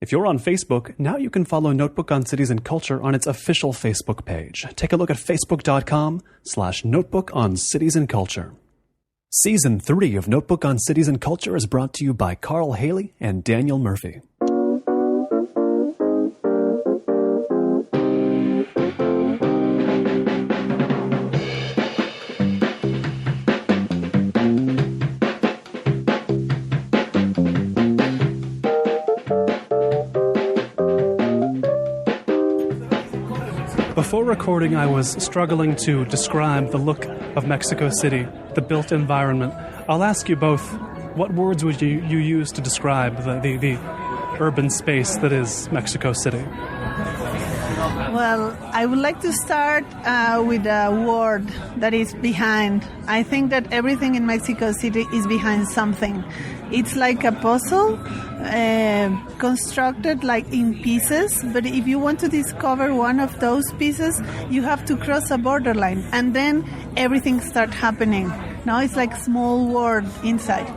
If you're on Facebook, now you can follow Notebook on Cities and Culture on its official Facebook page. Take a look at facebook.com/Notebook on Cities and Culture. Season 3 of Notebook on Cities and Culture is brought to you by Carl Haley and Daniel Murphy. Before recording, I was struggling to describe the look of Mexico City, the built environment. I'll ask you both, what words would you use to describe the urban space that is Mexico City? Well, I would like to start with a word that is behind. I think that everything in Mexico City is behind something. It's like a puzzle constructed like in pieces, but if you want to discover one of those pieces, you have to cross a borderline, and then everything starts happening. Now it's like small world inside.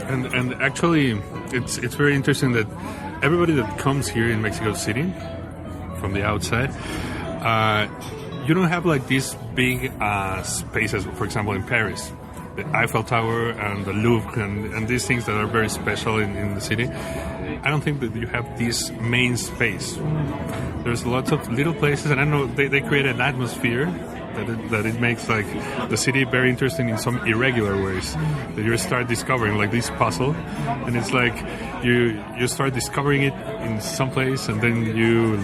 And actually, it's very interesting that everybody that comes here in Mexico City from the outside, you don't have like these big spaces, for example, in Paris. The Eiffel Tower and the Louvre and these things that are very special in the city. I don't think that you have this main space. There's lots of little places, and I know they create an atmosphere that it makes like the city very interesting in some irregular ways that you start discovering, like this puzzle, and it's like you start discovering it in some place, and then you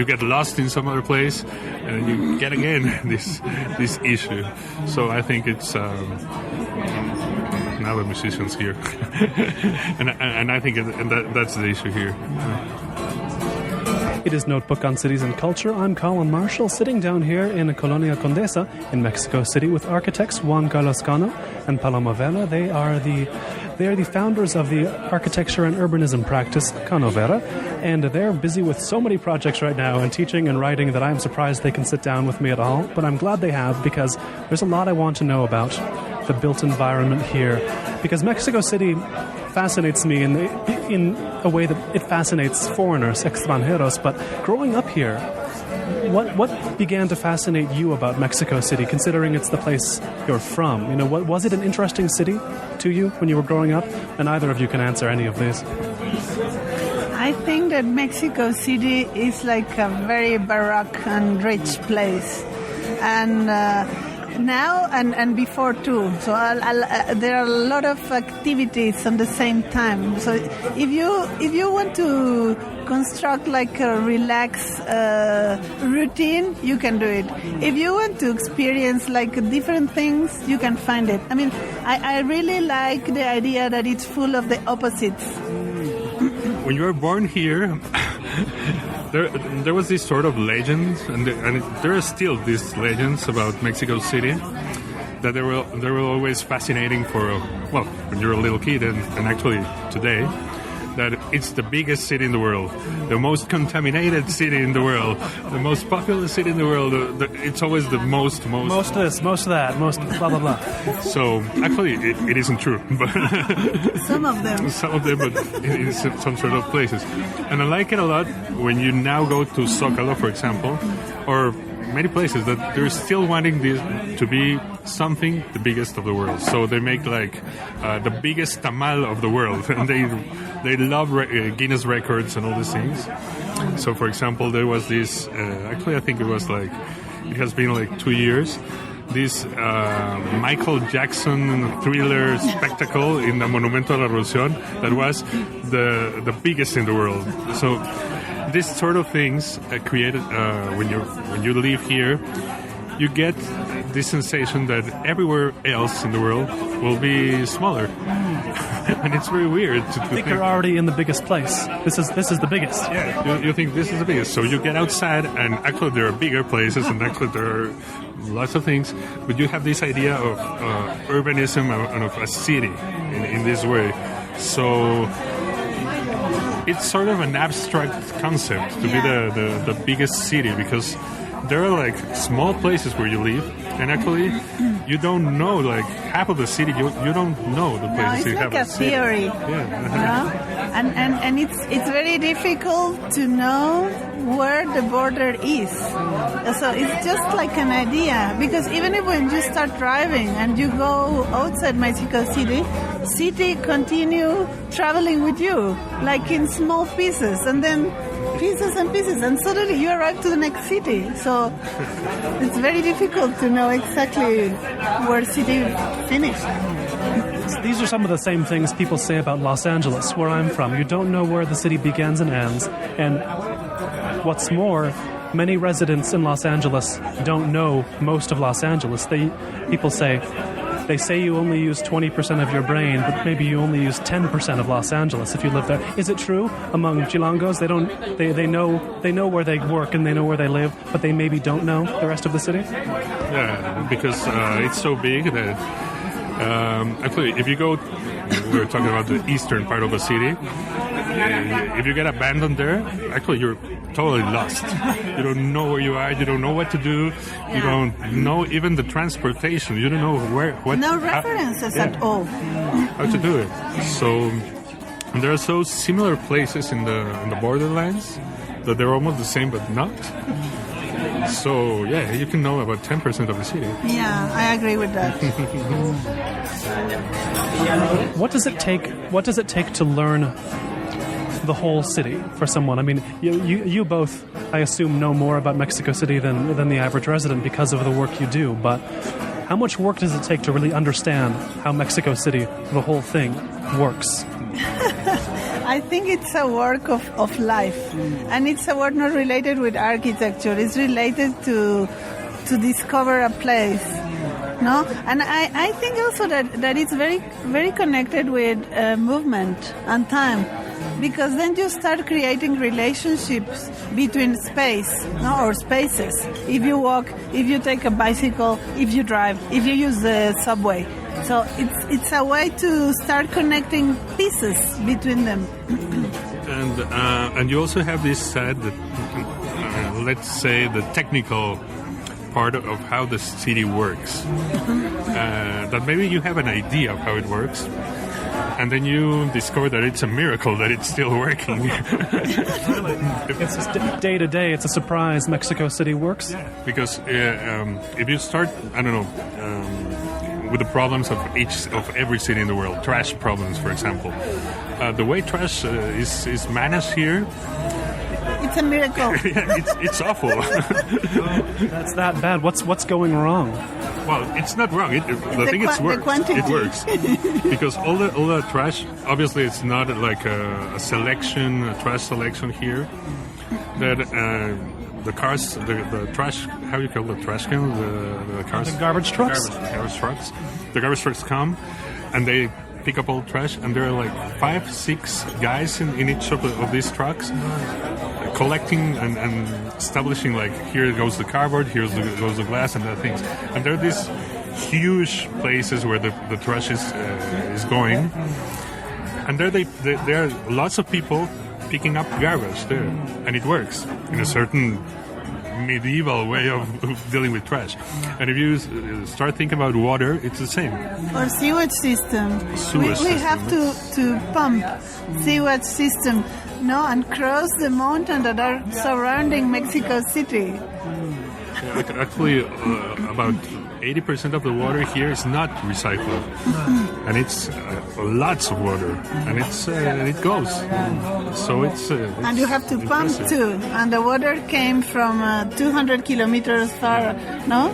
get lost in some other place, and you get again this issue. So I think it's now the musicians here, and I think that's the issue here. It is Notebook on Cities and Culture. I'm Colin Marshall, sitting down here in Colonia Condesa in Mexico City with architects Juan Cano and Paloma Vera. They are the founders of the architecture and urbanism practice Cano Vera, and they're busy with so many projects right now and teaching and writing that I'm surprised they can sit down with me at all, but I'm glad they have, because there's a lot I want to know about the built environment here, because Mexico City fascinates me in a way that it fascinates foreigners, extranjeros, but growing up here, what began to fascinate you about Mexico City, considering it's the place you're from? You know, was it an interesting city to you when you were growing up? And either of you can answer any of these. I think that Mexico City is like a very baroque and rich place. And now and before too. So there are a lot of activities at the same time. So if you want to construct like a relaxed routine, you can do it. If you want to experience like different things, you can find it. I mean, I really like the idea that it's full of the opposites. When you were born here, there was this sort of legend, and there are still these legends about Mexico City that they were always fascinating for, well, when you're a little kid, and actually today, that it's the biggest city in the world, the most contaminated city in the world, the most populous city in the world. It's always the most of this, most of that, most blah blah blah. So actually, it isn't true, but some of them, but in some sort of places. And I like it a lot when you now go to Zócalo, for example, or many places that they're still wanting this to be something the biggest of the world. So they make like the biggest tamal of the world, and they love Guinness records and all these things. So for example, there was this actually I think it has been like 2 years, this Michael Jackson Thriller spectacle in the Monumento a la Revolución that was the biggest in the world. So these sort of things created when you live here, you get this sensation that everywhere else in the world will be smaller, and it's very weird to think you're already in the biggest place. This is the biggest. Yeah, you think this is the biggest. So you get outside, and actually there are bigger places, and actually there are lots of things. But you have this idea of urbanism and of a city in this way. So it's sort of an abstract concept to be the biggest city, because there are like small places where you live, and actually you don't know like half of the city. You don't know the places you have. It's like a theory. Yeah. And it's very difficult to know where the border is. So it's just like an idea, because even if when you start driving and you go outside Mexico City continue traveling with you, like in small pieces, and then pieces and pieces, and suddenly you arrive to the next city. So it's very difficult to know exactly where city finished. These are some of the same things people say about Los Angeles, where I'm from. You don't know where the city begins and ends. And what's more, many residents in Los Angeles don't know most of Los Angeles. People say you only use 20% of your brain, but maybe you only use 10% of Los Angeles if you live there. Is it true among Chilangos? They know where they work and they know where they live, but they maybe don't know the rest of the city? Yeah, because it's so big that actually, if you go, we're talking about the eastern part of the city. If you get abandoned there, actually you're totally lost. You don't know where you are. You don't know what to do. Yeah. You don't know even the transportation. You don't know what. No references at all. How to do it. So there are so similar places in the borderlands that they're almost the same, but not. So yeah, you can know about 10% of the city. Yeah, I agree with that. What does it take to learn the whole city for someone? I mean, you both, I assume, know more about Mexico City than the average resident because of the work you do. But how much work does it take to really understand how Mexico City, the whole thing, works? I think it's a work of life, and it's a work not related with architecture. It's related to discover a place, no? And I think also that it's very, very connected with movement and time, because then you start creating relationships between space, no, or spaces. If you walk, if you take a bicycle, if you drive, if you use the subway. So it's a way to start connecting pieces between them. And you also have this side that, let's say, the technical part of how the city works. That maybe you have an idea of how it works, and then you discover that it's a miracle that it's still working. It's just day to day. It's a surprise Mexico City works. Yeah. Because if you start, I don't know, with the problems of every city in the world, trash problems, for example, the way trash is managed here, it's a miracle. it's awful. That's that bad. What's going wrong? Well, it's not wrong. It works. It works because all the trash. Obviously, it's not like a trash selection here. That the cars, the trash. How do you call the trash can? The cars. The garbage trucks. The garbage trucks come, and they pick up all trash, and there are like 5-6 guys in each of these trucks, collecting and establishing, like, here goes the cardboard, here goes the glass and other things. And there are these huge places where the trash is going, and there are lots of people picking up garbage there, and it works in a certain medieval way of dealing with trash. And if you start thinking about water, it's the same. Or sewage system. We have to pump sewage system, no, and cross the mountain that are surrounding Mexico City. Yeah, actually, about 80% of the water here is not recycled, and it's lots of water, and it goes. So it's and you have to pump too, and the water came from 200 kilometers far. No.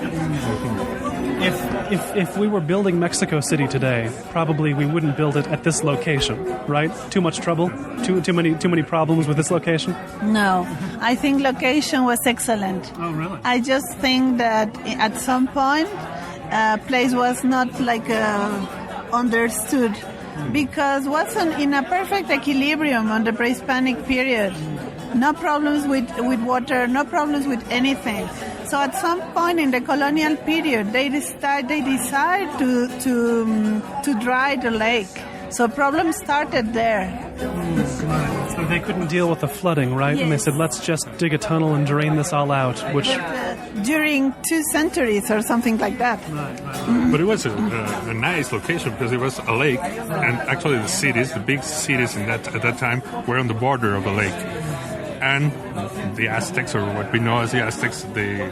If we were building Mexico City today, probably we wouldn't build it at this location, right? Too much trouble, too many problems with this location. No, I think location was excellent. Oh, really? I just think that at some point, place was not like understood, because wasn't in a perfect equilibrium on the pre-Hispanic period. No problems with water, no problems with anything. So at some point in the colonial period, they decide to dry the lake. So problems started there. So they couldn't deal with the flooding, right? Yes. And they said, let's just dig a tunnel and drain this all out, which during 2 centuries or something like that. But it was a nice location because it was a lake, and actually the big cities at that time, were on the border of the lake. And the Aztecs, or what we know as the Aztecs, they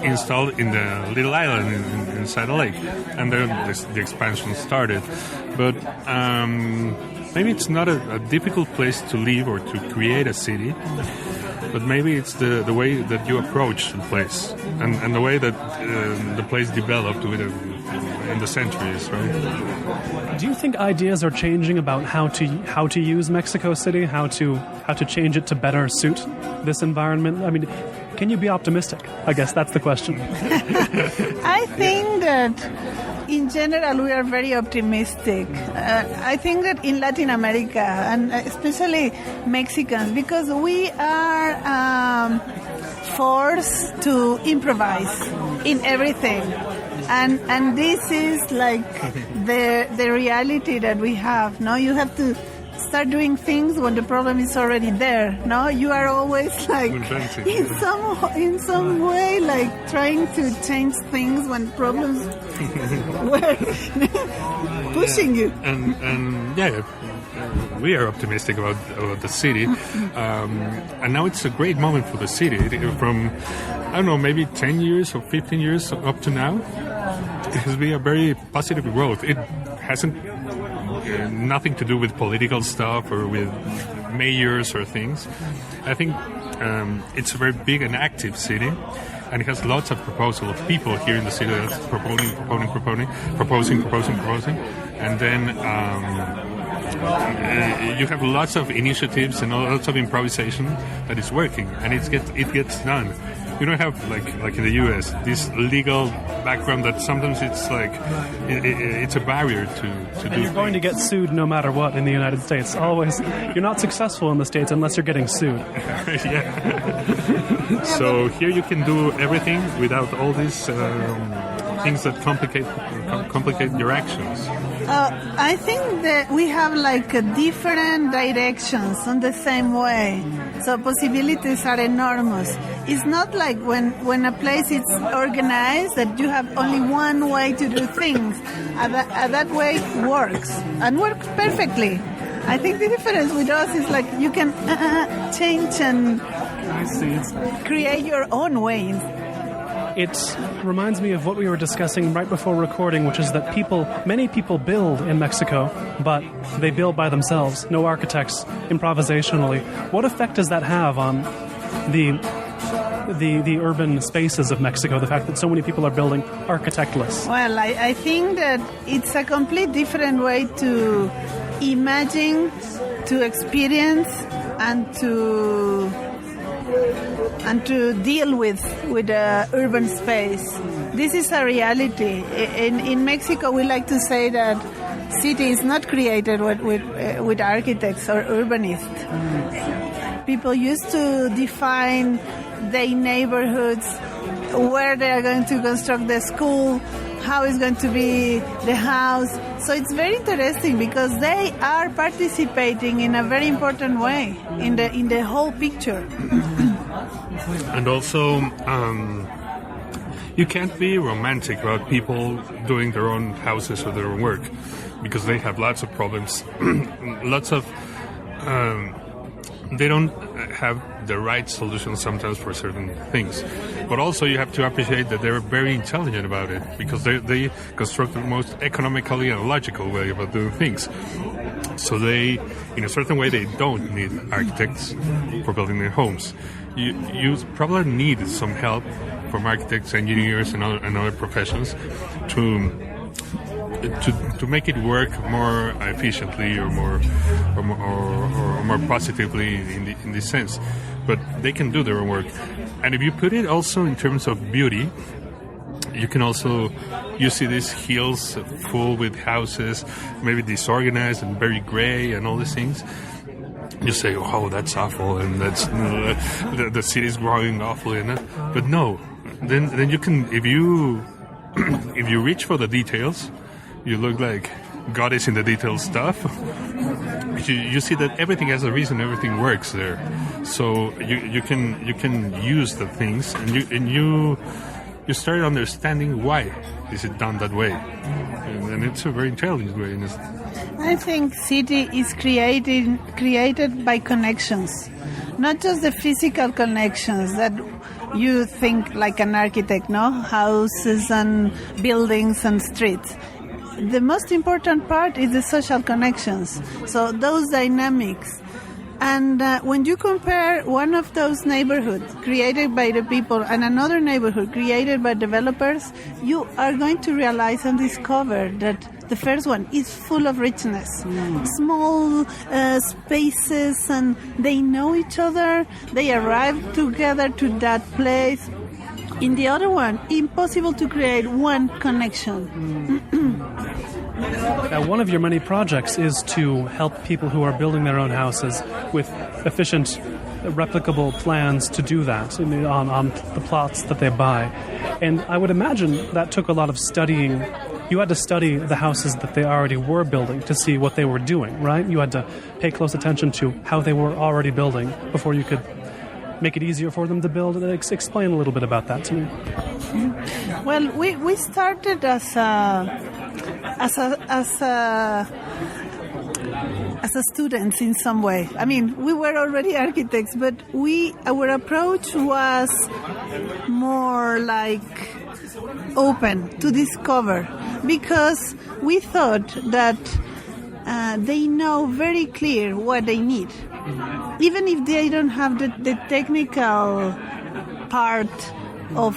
installed in the little island inside the lake, and then the expansion started. But maybe it's not a difficult place to live or to create a city, but maybe it's the way that you approach the place and the way that the place developed in the centuries, right? Do you think ideas are changing about how to use Mexico City, how to change it to better suit this environment? I mean, can you be optimistic? I guess that's the question. I think that in general we are very optimistic. I think that in Latin America, and especially Mexicans, because we are forced to improvise in everything. And this is like the reality that we have. No, you have to start doing things when the problem is already there. No, you are always like in some way like trying to change things when problems were pushing you. And yeah, we are optimistic about the city, and now it's a great moment for the city. From I don't know, maybe 10 years or 15 years up to now, it has been a very positive growth. It hasn't nothing to do with political stuff or with mayors or things. I think it's a very big and active city, and it has lots of proposals of people here in the city that's proposing, and then you have lots of initiatives and lots of improvisation that is working, and it gets done. You don't have like in the U.S. this legal background that sometimes it's like it's a barrier to do. And you're going to get sued no matter what in the United States. Always, you're not successful in the States unless you're getting sued. Yeah. So here you can do everything without all these things that complicate your actions. I think that we have like different directions on the same way. So possibilities are enormous. It's not like when a place is organized that you have only one way to do things. That way works and works perfectly. I think the difference with us is like you can change and create your own ways. It reminds me of what we were discussing right before recording, which is that many people build in Mexico, but they build by themselves, no architects, improvisationally. What effect does that have on the urban spaces of Mexico, the fact that so many people are building architectless? Well, I think that it's a complete different way to imagine, to experience, and to deal with urban space. This is a reality. In Mexico, we like to say that city is not created with architects or urbanists. People used to define their neighborhoods, where they are going to construct the school, how is going to be the house. So it's very interesting because they are participating in a very important way in the whole picture. And also, you can't be romantic about people doing their own houses or their own work because they have lots of problems, lots of... they don't have the right solution sometimes for certain things. But also you have to appreciate that they're very intelligent about it because they construct the most economically and logical way about doing things. So they, in a certain way, they don't need architects for building their homes. You probably need some help from architects, engineers, and other professions to make it work more efficiently or more positively in this sense. But they can do their own work. And if you put it also in terms of beauty, you can also, you see these hills full with houses, maybe disorganized and very gray and all these things. You say, oh, that's awful, and that's the city's growing awfully, and that. But no, then you can, if you reach for the details, you look like God is in the detail stuff. you see that everything has a reason, everything works there. So you can use the things, and you start understanding why is it done that way, and it's a very intelligent way. I think city is created by connections, not just the physical connections that you think like an architect, no? Houses and buildings and streets. The most important part is the social connections, so those dynamics. And when you compare one of those neighborhoods created by the people and another neighborhood created by developers, you are going to realize and discover that the first one is full of richness. Small spaces, and they know each other. They arrive together to that place. In the other one, impossible to create one connection. Now, one of your many projects is to help people who are building their own houses with efficient, replicable plans to do that on the plots that they buy. And I would imagine that took a lot of studying. You had to study the houses that they already were building to see what they were doing, right? You had to pay close attention to how they were already building before you could make it easier for them to build. Explain a little bit about that to me. Well, we started as students in some way. I mean, we were already architects, but our approach was more like open to discover, because we thought that they know very clear what they need, even if they don't have the technical part of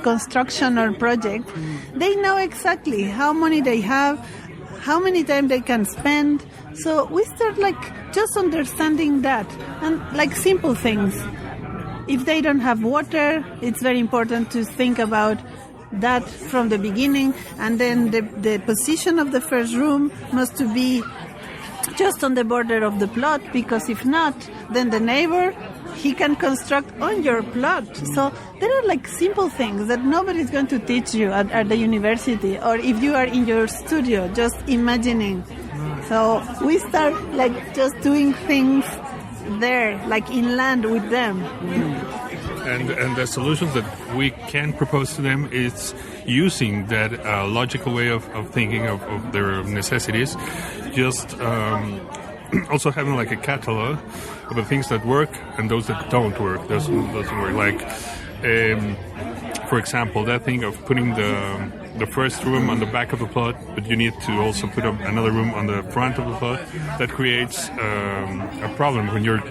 construction or project. They know exactly how money they have, how many time they can spend. So we start like just understanding that, and like simple things. If they don't have water, it's very important to think about that from the beginning, and then the position of the first room must to be just on the border of the plot, because if not, then the neighbor, he can construct on your plot. So there are like simple things that nobody's going to teach you at the university, or if you are in your studio, just imagining. So we start like just doing things there, like inland with them. And the solutions that we can propose to them is using that logical way of thinking of their necessities, just also having like a catalog of the things that work and those that don't work, doesn't work. Like, for example, that thing of putting the first room on the back of the plot, but you need to also put up another room on the front of the plot. That creates a problem when you're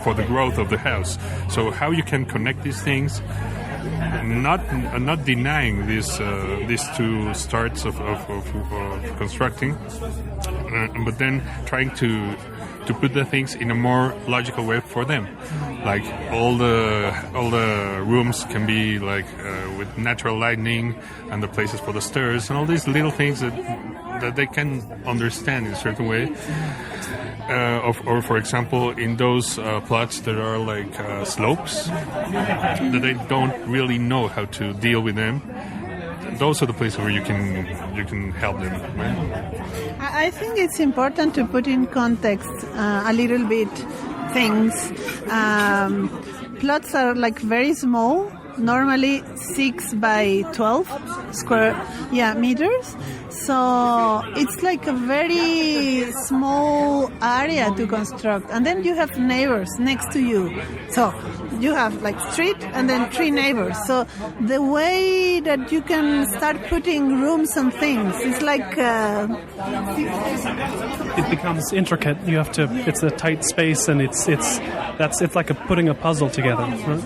for the growth of the house. So how you can connect these things, not denying these two starts of constructing, but then trying to put the things in a more logical way for them. Like all the rooms can be like with natural lighting, and the places for the stairs, and all these little things that they can understand in a certain way. Or for example, in those plots that are like slopes, that they don't really know how to deal with them. Those are the places where you can help them. Right? I think it's important to put in context a little bit things. Plots are like very small, normally 6 by 12 square meters. So it's like a very small area to construct. And then you have neighbors next to you. So you have like street and then 3 neighbors. So the way that you can start putting rooms and things, it's like... It becomes intricate. You have to, it's a tight space, and it's like putting a puzzle together. Right?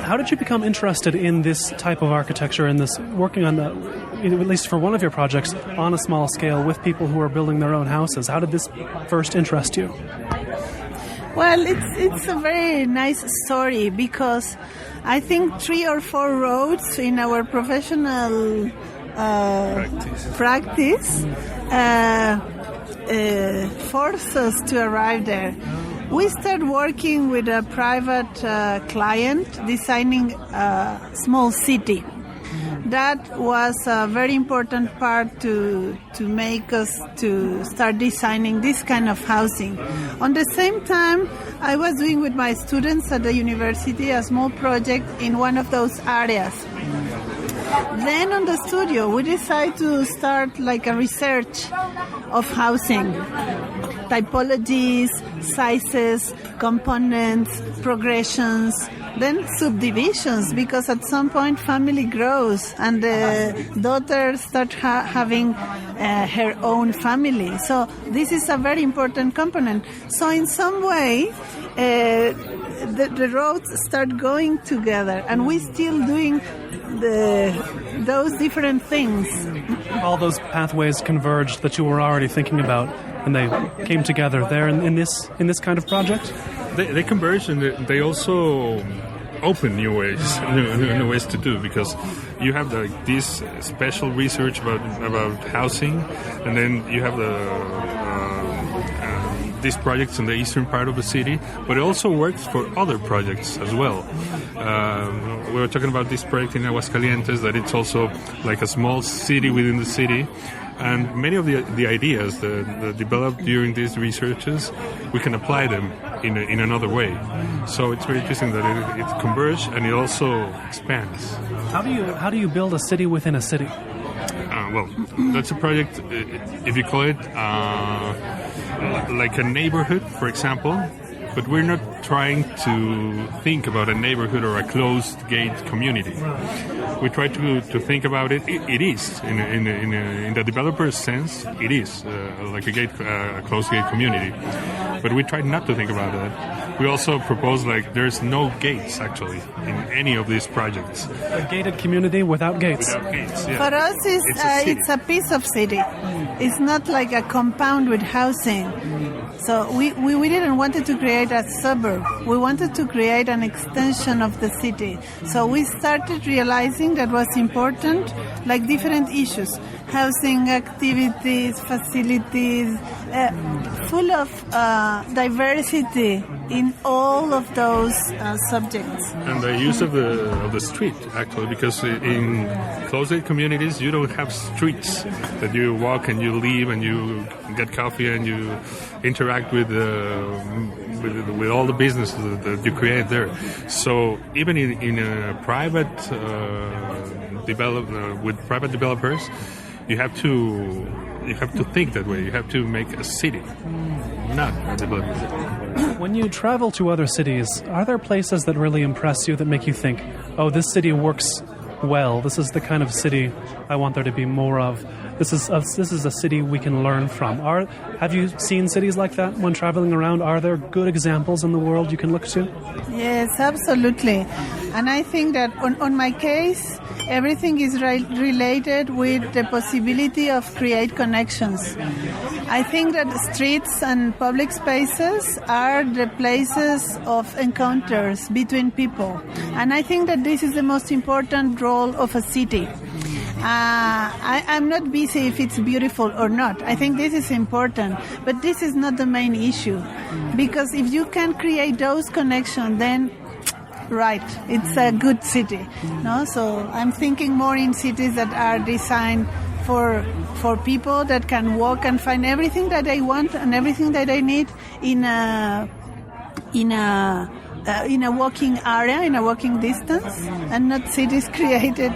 How did you become interested in this type of architecture and this working on at least for one of your projects, on a small scale with people who are building their own houses? How did this first interest you? Well, it's a very nice story, because I think 3 or 4 roads in our professional practice force us to arrive there. We start working with a private client designing a small city. that was a very important part to make us to start designing this kind of housing. On the same time, I was doing with my students at the university a small project in one of those areas. Then on the studio, we decided to start like a research of housing, typologies, sizes, components, progressions, then subdivisions, because at some point family grows and the daughter starts having her own family. So this is a very important component. So in some way, the roads start going together, and we're still doing those different things. All those pathways converged that you were already thinking about, and they came together there in this kind of project? They converge, and they also open new ways to do, because you have this special research about housing, and then you have these projects in the eastern part of the city, but it also works for other projects as well. We were talking about this project in Aguascalientes, that it's also like a small city within the city, and many of the ideas that developed during these researches, we can apply them in another way. So it's very interesting that it converges and it also expands. How do you build a city within a city? Well, that's a project, if you call it like a neighborhood, for example, but we're not trying to think about a neighborhood or a closed gate community. We try to think about it. It is in the developer's sense. It is like a closed gate community, but we try not to think about that. We also propose there's no gates actually in any of these projects. A gated community without gates. Without gates, yeah. For us, it's a piece of city. It's not like a compound with housing. So we didn't want to create a suburb. We wanted to create an extension of the city. So we started realizing that was important, like different issues, housing, activities, facilities, full of diversity in all of those subjects. And the use of the street, actually, because in closed communities, you don't have streets that you walk and you leave and you get coffee and you interact with all the businesses that you create there. So even in a private with private developers, you have to think that way. You have to make a city, not a development. When you travel to other cities, are there places that really impress you, that make you think, oh, this city works well, this is the kind of city I want there to be more of, this is a city we can learn from? Have you seen cities like that when traveling around? Are there good examples in the world you can look to? Yes, absolutely. And I think that on my case, everything is related with the possibility of create connections. I think that streets and public spaces are the places of encounters between people. And I think that this is the most important role of a city. I'm not busy if it's beautiful or not. I think this is important, but this is not the main issue. Because if you can create those connections, then right, it's a good city. No? So I'm thinking more in cities that are designed for people that can walk and find everything that they want and everything that they need in a walking area, in a walking distance, and not cities created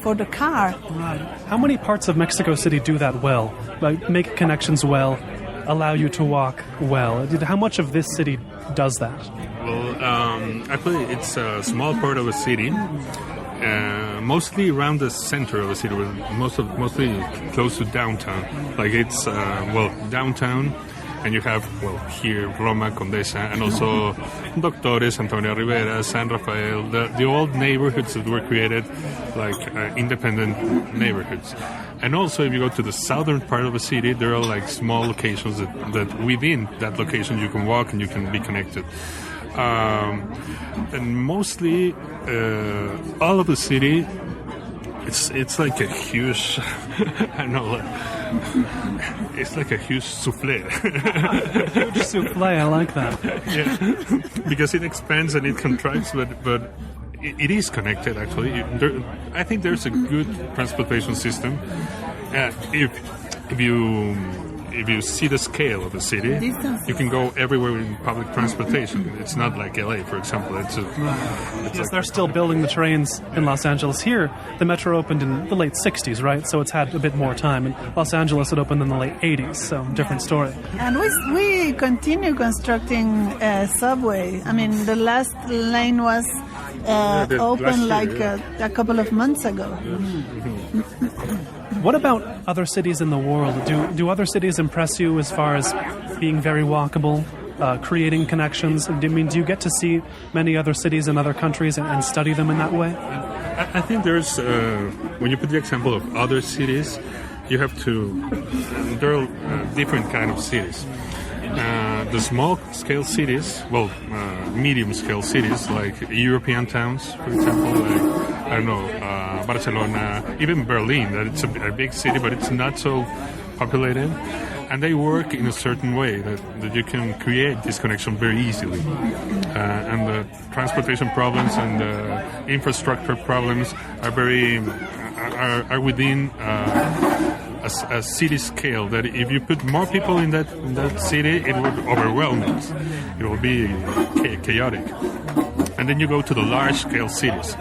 for the car. Right. How many parts of Mexico City do that well? Like make connections well, allow you to walk well? How much of this city does that? Well, actually, it's a small part of the city, mostly around the center of the city, mostly close to downtown. Like it's downtown. And you have, here, Roma, Condesa, and also Doctores, Antonio Rivera, San Rafael, the old neighborhoods that were created like independent neighborhoods. And also, if you go to the southern part of the city, there are like small locations that within that location you can walk and you can be connected. And mostly, all of the city, it's like a huge, it's like a huge soufflé. Huge soufflé, I like that. Yeah, because it expands and it contracts, but it is connected, actually. I think there's a good transportation system. If you see the scale of the city, you can go everywhere in public transportation. It's not like LA, for example. Yes, they're still building the trains in Los Angeles. Here, the metro opened in the late 60s, right? So it's had a bit more time. In Los Angeles, it opened in the late 80s, so different story. And we continue constructing subway. I mean, the last lane was open a couple of months ago. What about other cities in the world? Do other cities impress you as far as being very walkable, creating connections? Do you get to see many other cities in other countries and study them in that way? I think there's, when you put the example of other cities, you have to, there are different kind of cities. The small-scale cities, medium-scale cities, like European towns, for example, like, I don't know, Barcelona, even Berlin, that it's a big city, but it's not so populated. And they work in a certain way that you can create this connection very easily. And the transportation problems and the infrastructure problems are within a city scale, that if you put more people in that city, it would overwhelm it. It will be chaotic. And then you go to the large-scale cities,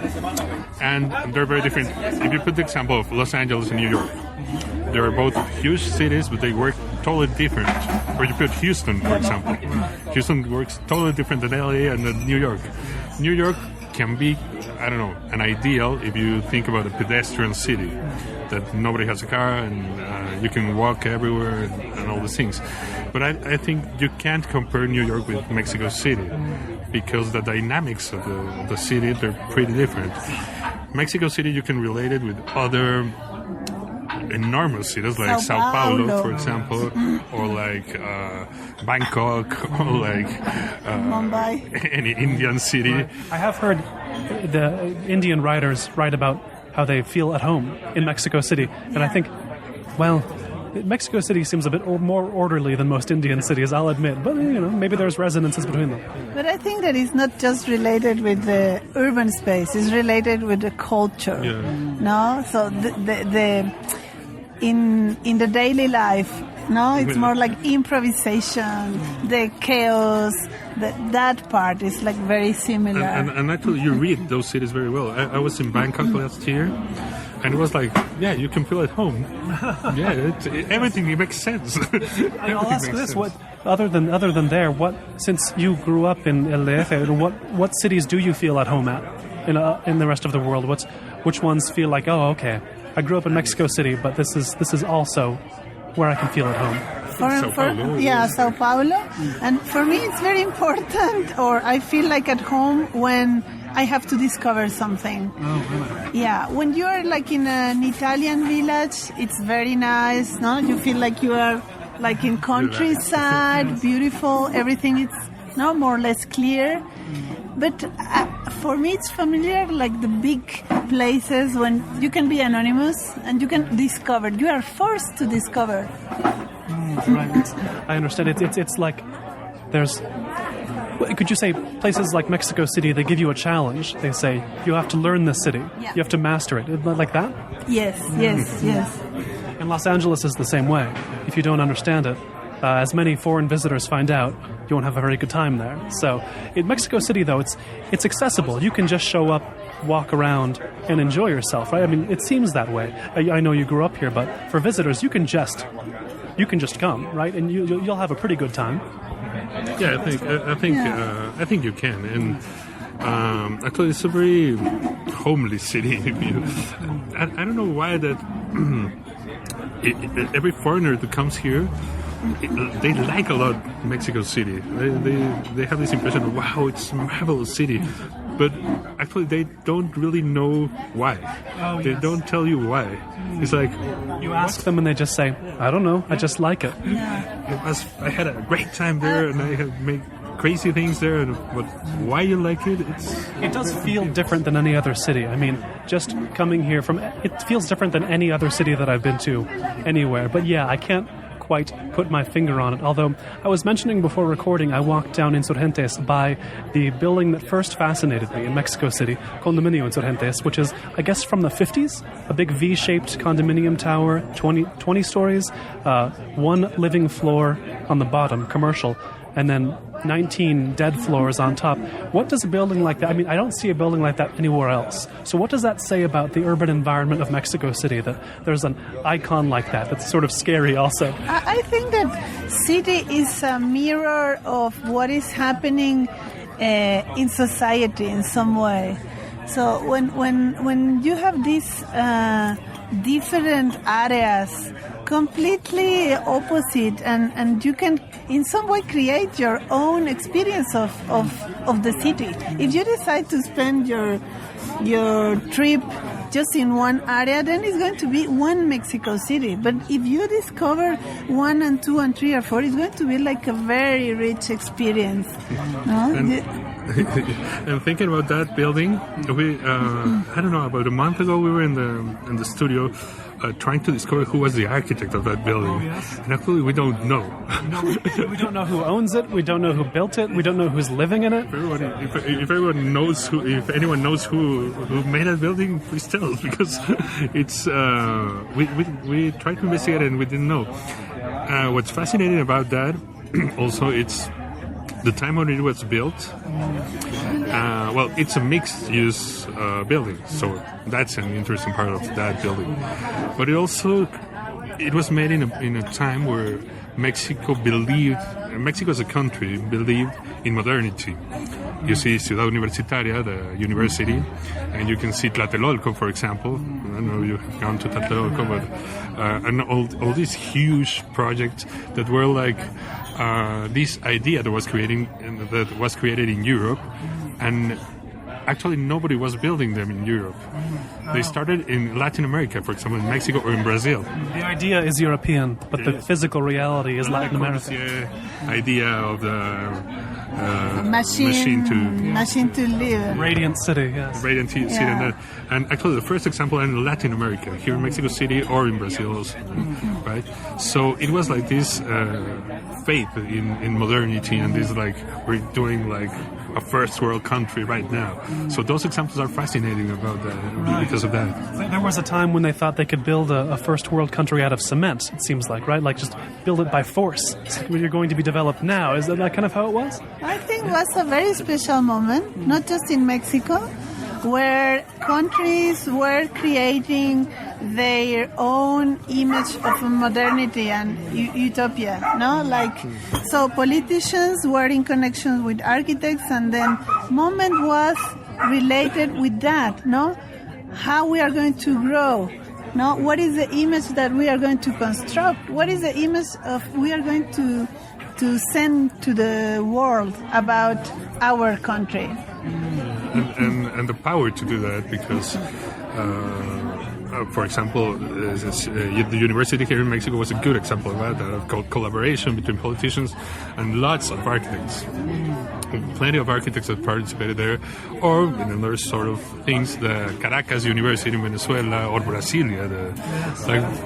and they're very different. If you put the example of Los Angeles and New York, they are both huge cities, but they work totally different. Or you put Houston, for example. Houston works totally different than LA and than New York. New York can be, I don't know, an ideal if you think about a pedestrian city, that nobody has a car and you can walk everywhere and all these things. But I think you can't compare New York with Mexico City, because the dynamics of the city, they're pretty different. Mexico City, you can relate it with other enormous cities like São Paulo, for example, or like Bangkok, or like Mumbai, any Indian city. I have heard the Indian writers write about how they feel at home in Mexico City, and I think, well, Mexico City seems a bit more orderly than most Indian cities, I'll admit. But, maybe there's resonances between them. But I think that it's not just related with the urban space. It's related with the culture. Yeah. No? So in the daily life, no? It's more like improvisation, the chaos. That part is like very similar. And actually, you read those cities very well. I was in Bangkok last year. And it was like, yeah, you can feel at home. Yeah, everything makes sense. I'll ask this: what other than there? Since you grew up in El DF, what cities do you feel at home at in the rest of the world? Which ones feel like, oh, okay, I grew up in Mexico City, but this is also where I can feel at home. São Paulo. And for me, it's very important, or I feel like at home when I have to discover something. Oh, really? Yeah, when you are like in an Italian village, it's very nice, no? You feel like you are like in countryside, beautiful, everything is more or less clear. But for me, it's familiar, like the big places when you can be anonymous and you can discover. You are forced to discover. Right. I understand. It's like there's... Could you say places like Mexico City, they give you a challenge. They say, you have to learn this city. Yeah. You have to master it. Like that? Yes. And Los Angeles is the same way. If you don't understand it, as many foreign visitors find out, you won't have a very good time there. So in Mexico City, though, it's accessible. You can just show up, walk around, and enjoy yourself, right? I mean, it seems that way. I know you grew up here, but for visitors, you can just come, right? And you'll have a pretty good time. Yeah, I think you can, and actually, it's a very homely city. I don't know why that every foreigner that comes here, they like a lot Mexico City. They have this impression of, wow, it's a marvelous city, but actually they don't really know why. Oh, they don't tell you why. It's like you ask them and they just say, I don't know, I just like it. Yeah. I had a great time there, and I have made crazy things there, but why you like it? It does feel different than any other city. I mean, just coming here it feels different than any other city that I've been to anywhere. But yeah, I can't quite put my finger on it. Although I was mentioning before recording, I walked down Insurgentes by the building that first fascinated me in Mexico City, Condominio Insurgentes, which is, I guess, from the 50s, a big V-shaped condominium tower, 20 stories, one living floor on the bottom, commercial, and then 19 dead floors on top. What does a building like that, I mean, I don't see a building like that anywhere else. So what does that say about the urban environment of Mexico City, that there's an icon like that that's sort of scary also? I think that city is a mirror of what is happening in society in some way. So when you have these different areas completely opposite, and you can in some way create your own experience of the city. If you decide to spend your trip just in one area, then it's going to be one Mexico City. But if you discover 1 and 2 and 3 or 4, it's going to be like a very rich experience. No? And thinking about that building, we I don't know, about a month ago we were in the studio trying to discover who was the architect of that building. Oh, yes. And actually we don't know. We don't know who owns it, we don't know who built it, we don't know who's living in it. If anyone knows who made that building, please tell us, because it's we tried to investigate it and we didn't know. What's fascinating about that also, it's the time when it was built. Well, it's a mixed-use building, so that's an interesting part of that building. But it was made in a time where Mexico as a country believed in modernity. You see Ciudad Universitaria, the university, and you can see Tlatelolco, for example. I don't know if you've gone to Tlatelolco, but and all these huge projects that were like this idea that was created in Europe, and actually nobody was building them in Europe. They started in Latin America, for example, in Mexico or in Brazil. The idea is European, but the physical reality is Latin American. The idea of the machine to live. Radiant city, yes. Radiant city, and actually the first example in Latin America, here in Mexico City or in Brazil also, right? So it was like this faith in modernity, and this like, we're doing like a first world country right now. So those examples are fascinating about that, because of that. There was a time when they thought they could build a first world country out of cement, it seems like, right? Like just build it by force. It's like you're going to be developed now. Is that kind of how it was? I think it was a very special moment, not just in Mexico, where countries were creating their own image of modernity and utopia, no? Like, so politicians were in connection with architects, and then moment was related with that, no? How we are going to grow, no? What is the image that we are going to construct? What is the image of we are going to send to the world about our country? And the power to do that, because for example, the university here in Mexico was a good example of that, called collaboration between politicians and lots of architects. Plenty of architects that participated there, or in other sort of things, the Caracas University in Venezuela, or Brasilia,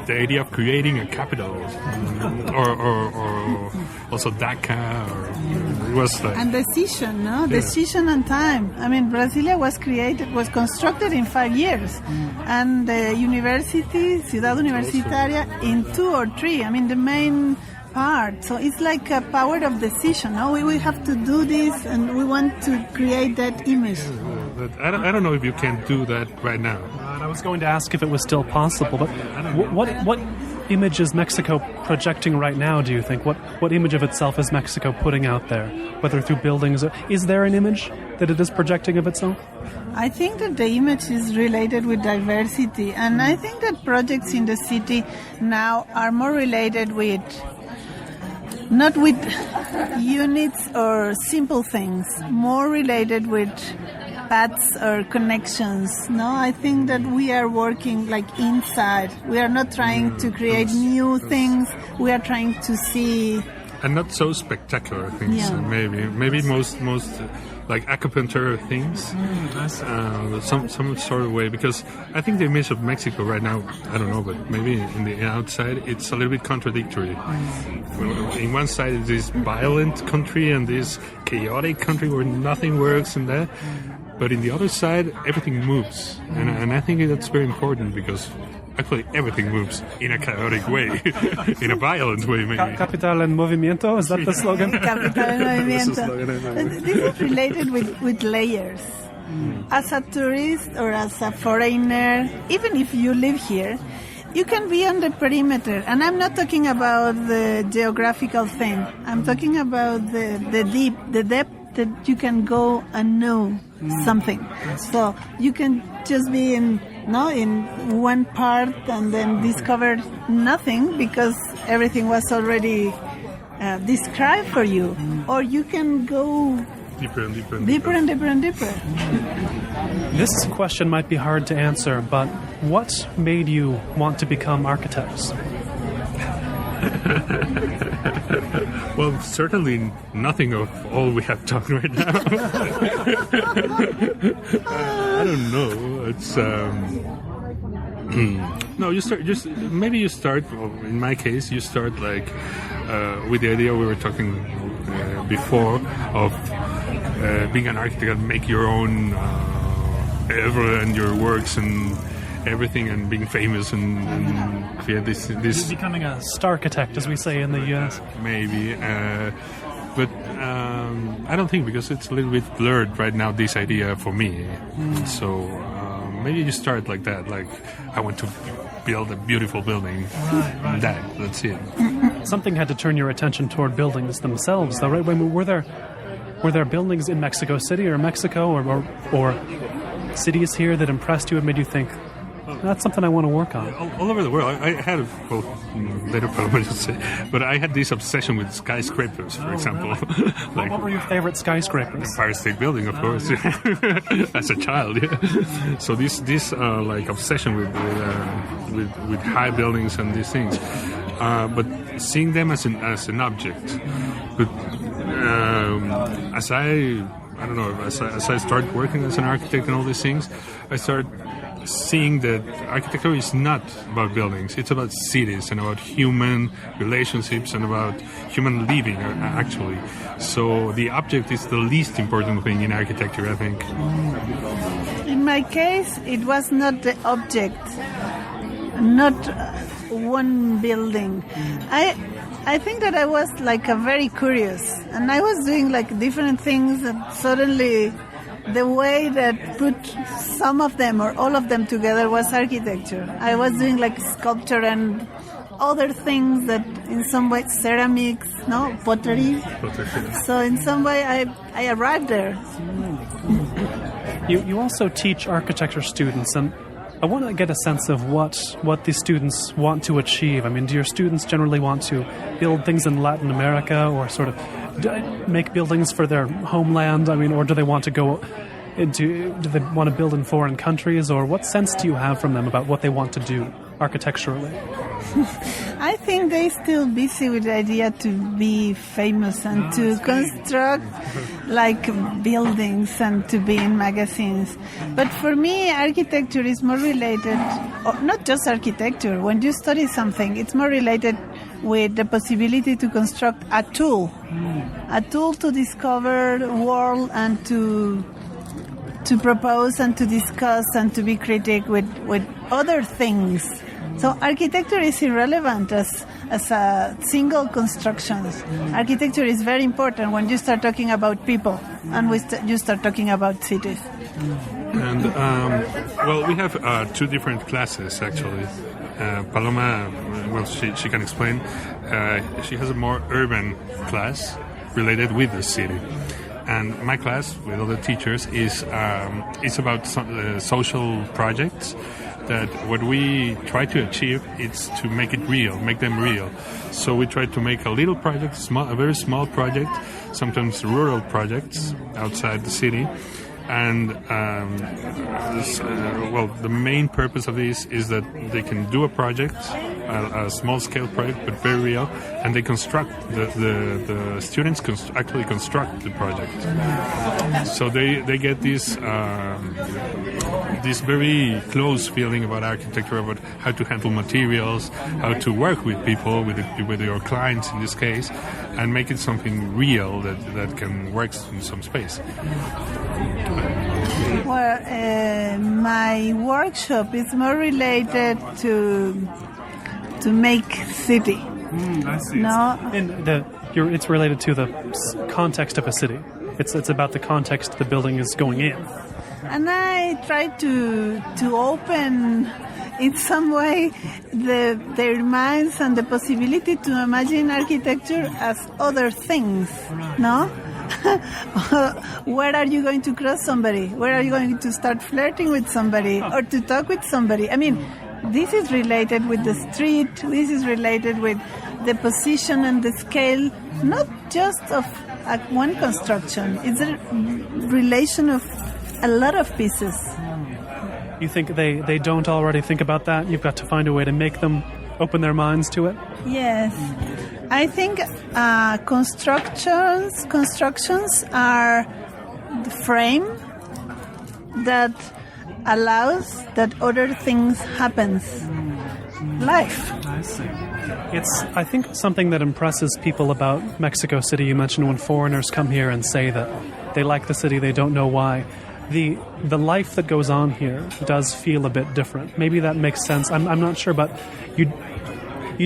the idea of creating a capital, or also Dhaka, or it was like... And decision, no? Yeah. Decision and time. I mean, Brasilia was constructed in 5 years, and the university, Ciudad Universitaria, in 2 or 3. I mean, the main part. So it's like a power of decision. No? We have to do this, and we want to create that image. I don't know if you can do that right now. I was going to ask if it was still possible, but what image is Mexico projecting right now, do you think? What image of itself is Mexico putting out there, whether through buildings? Is there an image that it is projecting of itself? I think that the image is related with diversity, and I think that projects in the city now are more related with, not with units or simple things, more related with paths or connections. No, I think that we are working like inside. We are not trying to create new things. We are trying to see and not so spectacular things. Maybe most like acupuncture things, some sort of way. Because I think the image of Mexico right now, I don't know, but maybe in the outside it's a little bit contradictory. In one side it's this violent country and this chaotic country where nothing works and that, but in the other side everything moves, and I think that's very important because actually everything moves in a chaotic way, in a violent way maybe. Capital en movimiento, is that the slogan? Capital en movimiento. This is related with layers. As a tourist or as a foreigner, even if you live here, you can be on the perimeter. And I'm not talking about the geographical thing. I'm talking about the depth that you can go and know something. So you can just be in one part and then discover nothing because everything was already described for you. Or you can go deeper and deeper. This question might be hard to answer, but what made you want to become architects? Well, certainly nothing of all we have talked right now. I don't know. It's no. You start in my case, you start like with the idea we were talking before of being an architect and make your own oeuvre and your works and everything and being famous and create this becoming a star-architect, as we say in the US. Maybe, but I don't think, because it's a little bit blurred right now, this idea for me. So maybe you start like that, like I want to build a beautiful building. Right. That's it. Something had to turn your attention toward buildings themselves, though, right? Were there buildings in Mexico City or Mexico or cities here that impressed you and made you think, that's something I want to work on? All over the world. I had, later Paloma just say, but I had this obsession with skyscrapers, for example. Really? Like, what were your favorite skyscrapers? Empire State Building, of course, as a child. Yeah. So this like obsession with high buildings and these things, but seeing them as an object. But as I start working as an architect and all these things, I start seeing that architecture is not about buildings. It's about cities and about human relationships and about human living, actually. So the object is the least important thing in architecture, I think. In my case, it was not the object, not one building. I think that I was like very curious, and I was doing like different things, and suddenly the way that put some of them or all of them together was architecture. I was doing like sculpture and other things that in some way, ceramics, pottery. So in some way I arrived there. You also teach architecture students, and I want to get a sense of what these students want to achieve. I mean, do your students generally want to build things in Latin America or sort of make buildings for their homeland? I mean, or do they want to do they want to build in foreign countries? Or what sense do you have from them about what they want to do architecturally? I think they're still busy with the idea to be famous and to construct like buildings and to be in magazines. But for me, architecture is more related, not just architecture. When you study something, it's more related with the possibility to construct a tool to discover the world and to propose and to discuss and to be critical with other things. So architecture is irrelevant as a single construction. Architecture is very important when you start talking about people and you start talking about cities. And we have two different classes actually. Paloma, she can explain. She has a more urban class related with the city. And my class with other teachers is about social projects. That what we try to achieve is to make them real. So we try to make a little project, a very small project, sometimes rural projects outside the city, And the main purpose of this is that they can do a project, a small-scale project, but very real, and they construct the students actually construct the project. So they get this very close feeling about architecture, about how to handle materials, how to work with people, with your clients in this case, and make it something real that can work in some space. Well, my workshop is more related to make city. I see. No, it's related to the context of a city. It's about the context the building is going in. and I try to open in some way their minds and the possibility to imagine architecture as other things, no? Where are you going to cross somebody? Where are you going to start flirting with somebody or to talk with somebody? I mean, this is related with the street. This is related with the position and the scale, not just of one construction. It's a relation of a lot of pieces. You think they don't already think about that? You've got to find a way to make them open their minds to it? Yes. I think constructions are the frame that allows that other things happens. Life. I see. It's, I think, something that impresses people about Mexico City. You mentioned when foreigners come here and say that they like the city, they don't know why. The life that goes on here does feel a bit different. Maybe that makes sense. I'm not sure, but you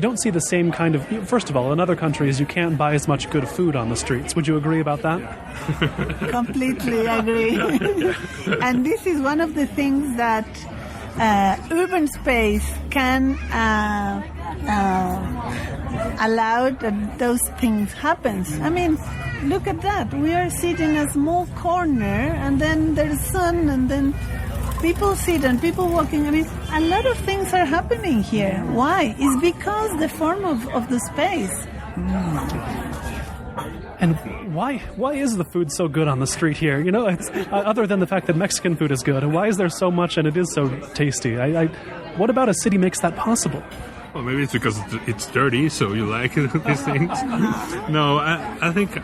don't see the same kind of... First of all, in other countries, you can't buy as much good food on the streets. Would you agree about that? Completely agree. And this is one of the things that urban space can allow that those things happen. I mean, look at that. We are sitting in a small corner, and then there's sun, and then people sit and people walking. I mean, a lot of things are happening here. Why? It's because the form of the space. And why is the food so good on the street here? You know, it's, other than the fact that Mexican food is good, and why is there so much and it is so tasty? What about a city makes that possible? Well, maybe it's because it's dirty, so you like these things. No, I think.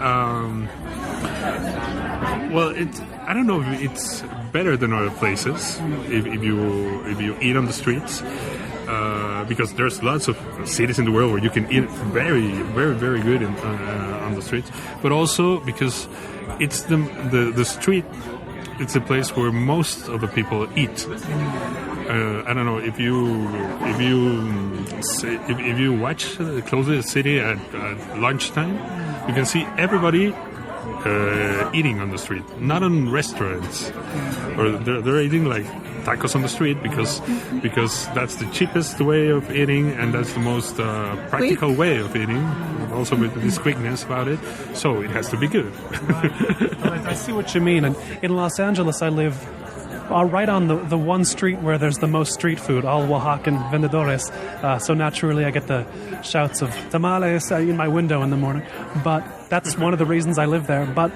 I don't know if it's better than other places if you eat on the streets, because there's lots of cities in the world where you can eat very, very, very good on the streets. But also because it's the street. It's a place where most of the people eat. I don't know if you watch close to the city at lunchtime, you can see everybody eating on the street, not on restaurants, or they're eating like tacos on the street because that's the cheapest way of eating and that's the most practical way of eating. Also with this quickness about it, so it has to be good. I see what you mean. And in Los Angeles, I live right on the one street where there's the most street food, all Oaxacan vendedores. So naturally, I get the shouts of tamales in my window in the morning. But that's one of the reasons I live there. But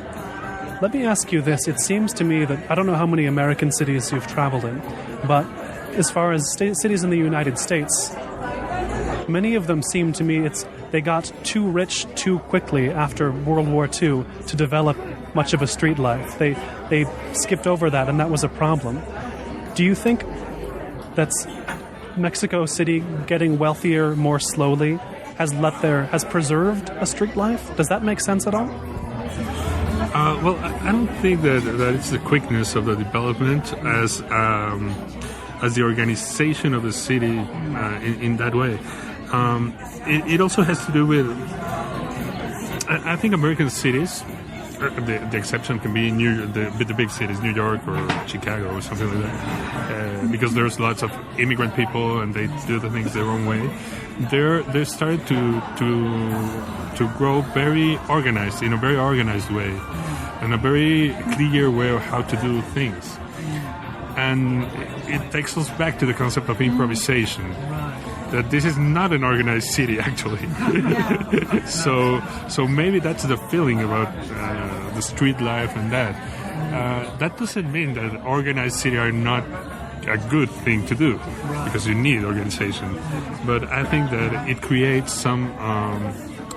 let me ask you this. It seems to me that, I don't know how many American cities you've traveled in, but as far as cities in the United States, many of them seem to me they got too rich too quickly after World War II to develop much of a street life. They skipped over that, and that was a problem. Do you think that's Mexico City getting wealthier more slowly has preserved a street life? Does that make sense at all? Well, I don't think that it's the quickness of the development as the organization of the city in that way. It also has to do with, I think American cities, the exception can be the big cities, New York or Chicago or something like that, because there's lots of immigrant people and they do the things their own way. They started to grow very organized, in a very organized way, and a very clear way of how to do things. And it takes us back to the concept of improvisation. That this is not an organized city, actually. So maybe that's the feeling about the street life and that. that doesn't mean that organized cities are not a good thing to do, because you need organization. But I think that it creates some...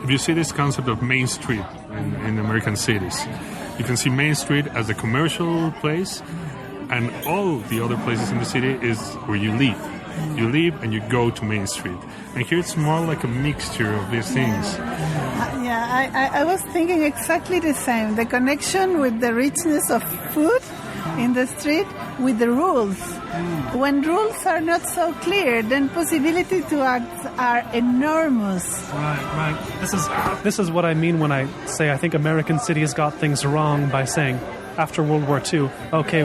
if you see this concept of Main Street in American cities, you can see Main Street as a commercial place, and all the other places in the city is where you live. You live and you go to Main Street. And here it's more like a mixture of these things. I was thinking exactly the same. The connection with the richness of food in the street with the rules. When rules are not so clear, then possibility to act are enormous. Right. This is what I mean when I say I think American cities got things wrong by saying, after World War II, okay,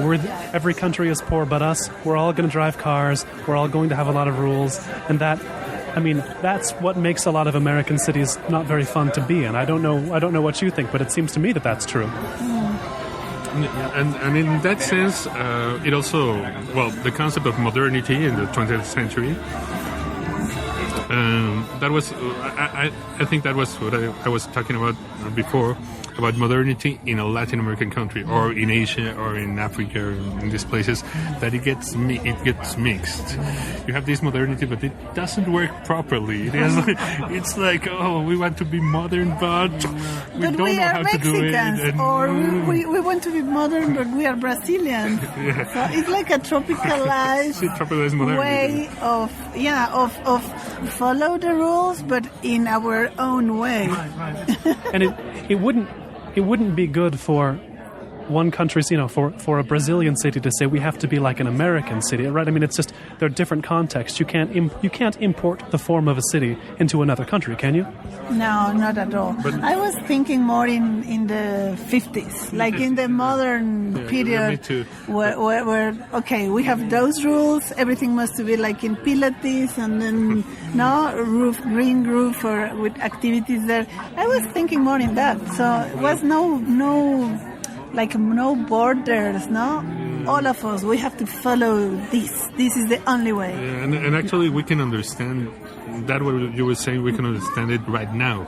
every country is poor but us. We're all going to drive cars. We're all going to have a lot of rules. And that's what makes a lot of American cities not very fun to be in. I don't know what you think, but it seems to me that that's true. And in that sense, it also, the concept of modernity in the 20th century, that was, I think that was what I was talking about before, about modernity in a Latin American country, or in Asia, or in Africa, or in these places, that it gets mixed. You have this modernity, but it doesn't work properly. It's like, we want to be modern, but we don't know how to do it. And or we want to be modern, but we are Brazilian. Yeah. So it's like a tropicalized way of follow the rules, but in our own way. Right. And it wouldn't be good for one country's, for a Brazilian city to say we have to be like an American city, right? I mean, it's just there are different contexts. You can't import the form of a city into another country, can you? No, not at all. But I was thinking more in the 50s, like in the modern period, where okay, we have those rules. Everything must be like in Pilates, and then green roof, or with activities there. I was thinking more in that. So it was no borders, no? All of us, we have to follow this. This is the only way. Yeah, and actually we can understand that what you were saying, we can understand it right now.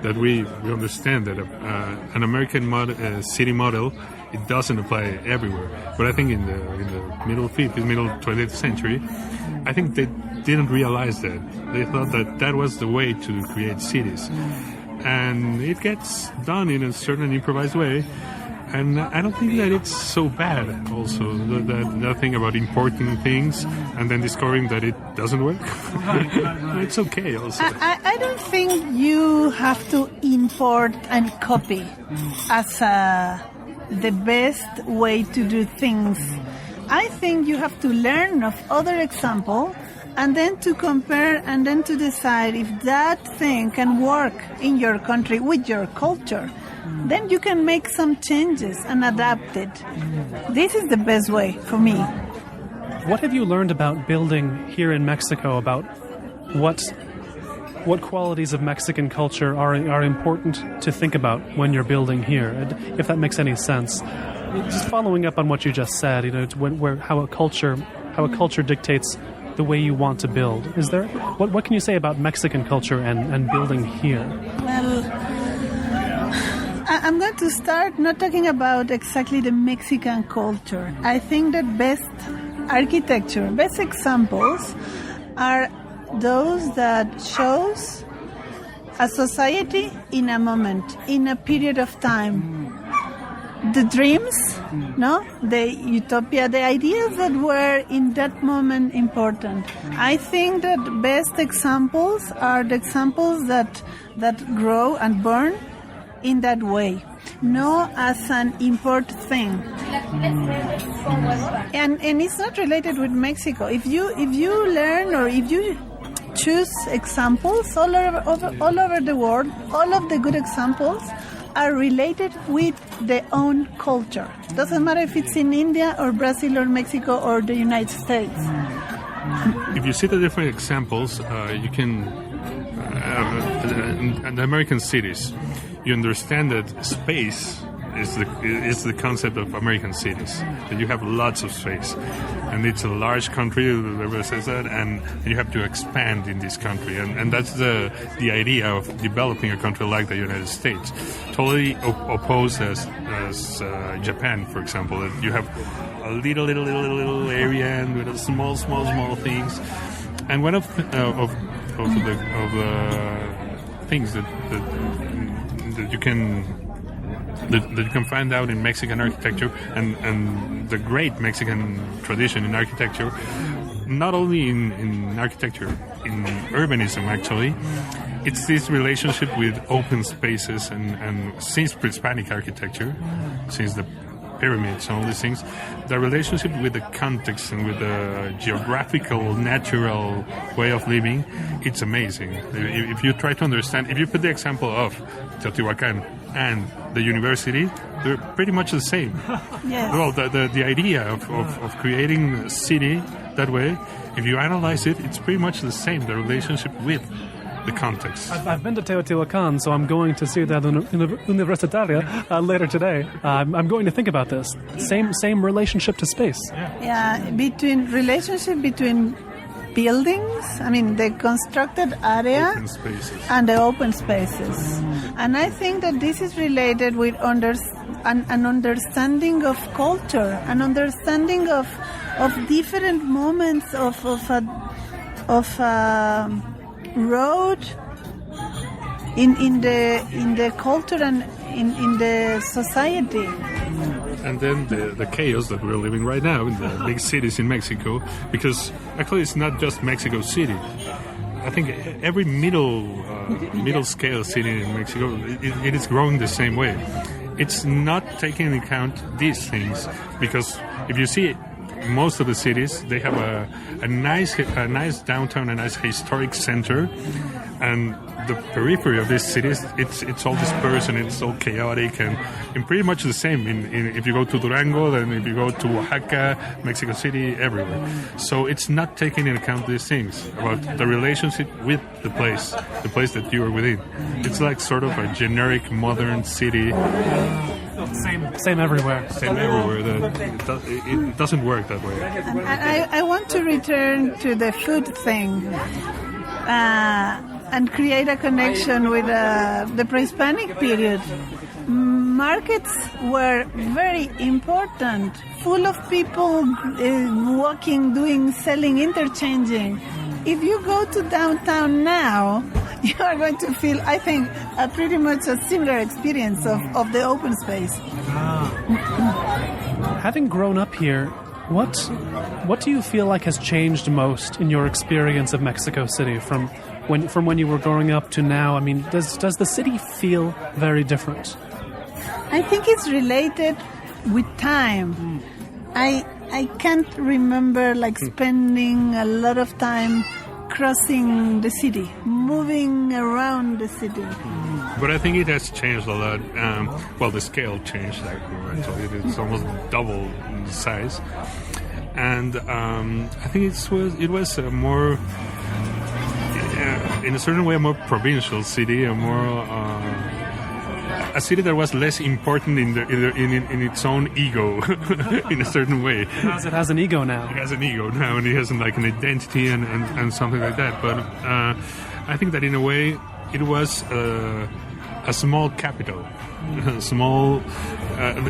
That we understand that an American city model, it doesn't apply everywhere. But I think in the middle 20th century, I think they didn't realize that. They thought that was the way to create cities. And it gets done in a certain improvised way. And I don't think that it's so bad, also, that thing about importing things and then discovering that it doesn't work. It's okay, also. I don't think you have to import and copy as the best way to do things. I think you have to learn of other examples and then to compare and then to decide if that thing can work in your country with your culture. Then you can make some changes and adapt it. This is the best way for me. What have you learned about building here in Mexico, about what qualities of Mexican culture are important to think about when you're building here, if that makes any sense? Just following up on what you just said, how a culture dictates the way you want to build. Is there what can you say about Mexican culture and building here? Well, I'm going to start not talking about exactly the Mexican culture. I think that best architecture, best examples are those that shows a society in a moment, in a period of time. The dreams, the utopia, the ideas that were in that moment important. I think that best examples are the examples that grow and burn in that way, not as an import thing. And it's not related with Mexico. If you learn or if you choose examples all over the world, all of the good examples are related with their own culture. Doesn't matter if it's in India or Brazil or Mexico or the United States. If you see the different examples, you can, in the American cities, you understand that space is the concept of American cities. That you have lots of space, and it's a large country. Everybody says that, and you have to expand in this country, and that's the idea of developing a country like the United States. Totally opposed as Japan, for example, that you have a little area and with small things. And one of the things that you can find out in Mexican architecture and the great Mexican tradition in architecture, not only in architecture, in urbanism actually, it's this relationship with open spaces and since pre-Hispanic architecture, since the pyramids and all these things, the relationship with the context and with the geographical, natural way of living, it's amazing. If you try to understand, if you put the example of Teotihuacan and the university, they're pretty much the same. Yes. Well, the idea of creating a city that way, if you analyze it, it's pretty much the same, the relationship with the context. I've been to Teotihuacan, so I'm going to Ciudad Universitaria later today. I'm going to think about this. Same relationship to space. Yeah, relationship between buildings, I mean the constructed area and the open spaces. And I think that this is related with an understanding of culture, an understanding of different moments of road in the culture and in the society. And then the chaos that we're living right now in the big cities in Mexico, because actually it's not just Mexico City. I think every middle scale city in Mexico, it is growing the same way. It's not taking into account these things, because if you see most of the cities, they have a nice downtown, a nice historic center, and the periphery of these cities, it's all dispersed and it's all chaotic and pretty much the same. If you go to Durango, then if you go to Oaxaca, Mexico City, everywhere. So it's not taking into account these things about the relationship with the place that you are within. It's like sort of a generic modern city. Same everywhere. Same everywhere. It doesn't work that way. I want to return to the food thing and create a connection with the pre-Hispanic period. Markets were very important, full of people walking, selling, interchanging. If you go to downtown now, you are going to feel, I think, pretty much a similar experience of the open space. Having grown up here, what do you feel like has changed most in your experience of Mexico City from when you were growing up to now? I mean, does the city feel very different? I think it's related with time. I can't remember spending a lot of time crossing the city, moving around the city. But I think it has changed a lot. The scale changed. It's almost double in size, and I think it was a more, in a certain way, a more provincial city, a city that was less important in its own ego, in a certain way. Because it has an ego now. It has an ego now, and it has an identity and something like that. But I think that in a way it was a small capital.